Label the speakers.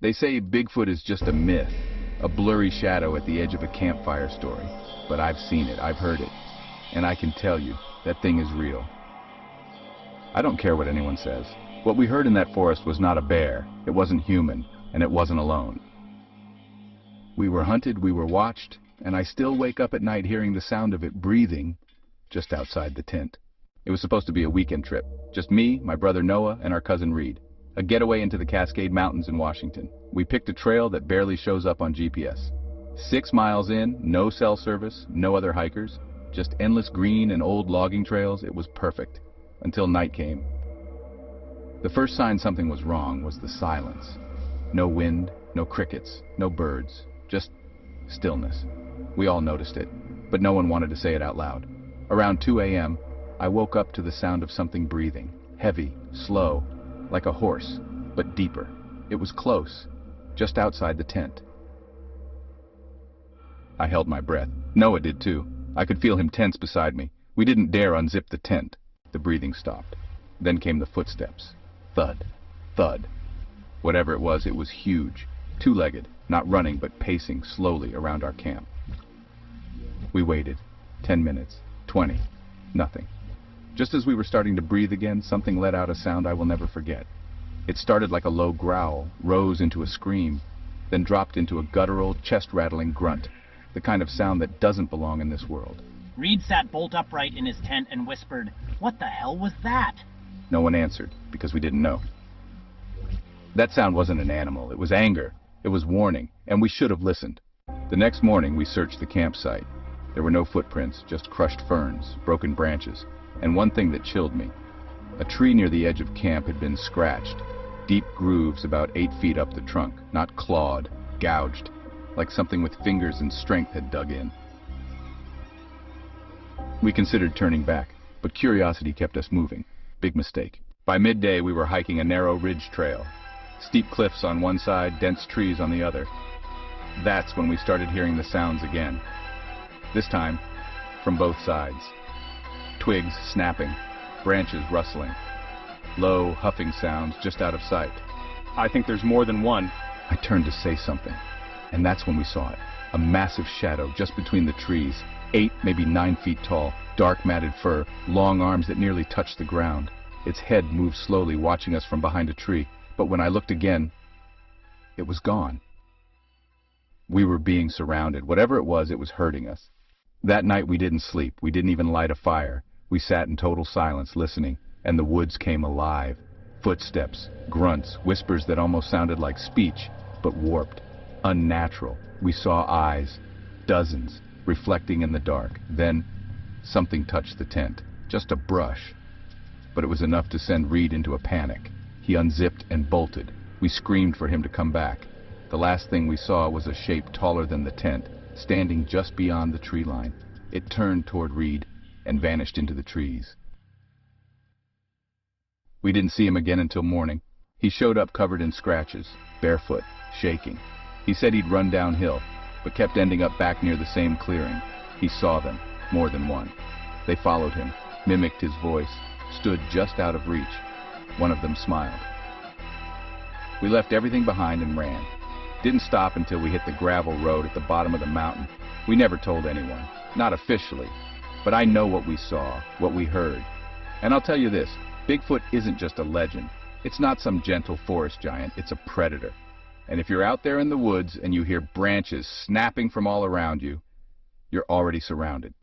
Speaker 1: They say Bigfoot is just a myth, a blurry shadow at the edge of a campfire story. But I've seen it, I've heard it, and I can tell you, that thing is real. I don't care what anyone says. What we heard in that forest was not a bear, it wasn't human, and it wasn't alone. We were hunted, we were watched, and I still wake up at night hearing the sound of it breathing just outside the tent. It was supposed to be a weekend trip. Just me, my brother Noah, and our cousin Reed. A getaway into the Cascade Mountains in Washington. We picked a trail that barely shows up on GPS. 6 miles in, no cell service, no other hikers, just endless green and old logging trails. It was perfect. Until night came. The first sign something was wrong was the silence. No wind, no crickets, no birds, just stillness. We all noticed it, but no one wanted to say it out loud. Around 2 a.m., I woke up to the sound of something breathing, heavy, slow, like a horse, but deeper. It was close, just outside the tent. I held my breath. Noah did too. I could feel him tense beside me. We didn't dare unzip the tent. The breathing stopped. Then came the footsteps. Thud, thud. Whatever it was huge, two-legged, not running but pacing slowly around our camp. We waited. 10 minutes, 20, nothing. Just as we were starting to breathe again, something let out a sound I will never forget. It started like a low growl, rose into a scream, then dropped into a guttural, chest-rattling grunt, the kind of sound that doesn't belong in this world.
Speaker 2: Reed sat bolt upright in his tent and whispered, "What the hell was that?"
Speaker 1: No one answered, because we didn't know. That sound wasn't an animal, it was anger, it was warning, and we should have listened. The next morning we searched the campsite. There were no footprints, just crushed ferns, broken branches, and one thing that chilled me. A tree near the edge of camp had been scratched, deep grooves about 8 feet up the trunk, not clawed, gouged, like something with fingers and strength had dug in. We considered turning back, but curiosity kept us moving. Big mistake. By midday we were hiking a narrow ridge trail. Steep cliffs on one side, dense trees on the other. That's when we started hearing the sounds again. This time, from both sides. Twigs snapping, branches rustling. Low, huffing sounds just out of sight.
Speaker 3: I think there's more than one.
Speaker 1: I turned to say something, and that's when we saw it. A massive shadow just between the trees, 8, maybe 9 feet tall, dark matted fur, long arms that nearly touched the ground. Its head moved slowly, watching us from behind a tree, but when I looked again, it was gone. We were being surrounded. Whatever it was hurting us. That night we didn't sleep. We didn't even light a fire. We sat in total silence, listening, and the woods came alive. Footsteps, grunts, whispers that almost sounded like speech, but warped, unnatural. We saw eyes, dozens, reflecting in the dark. Then, something touched the tent. Just a brush. But it was enough to send Reed into a panic. He unzipped and bolted. We screamed for him to come back. The last thing we saw was a shape taller than the tent, standing just beyond the tree line. It turned toward Reed and vanished into the trees. We didn't see him again until morning. He showed up covered in scratches, barefoot, shaking. He said he'd run downhill, but kept ending up back near the same clearing. He saw them, more than one. They followed him, mimicked his voice, stood just out of reach. One of them smiled. We left everything behind and ran. Didn't stop until we hit the gravel road at the bottom of the mountain. We never told anyone, not officially, but I know what we saw, what we heard. And I'll tell you this, Bigfoot isn't just a legend. It's not some gentle forest giant, it's a predator. And if you're out there in the woods and you hear branches snapping from all around you, you're already surrounded.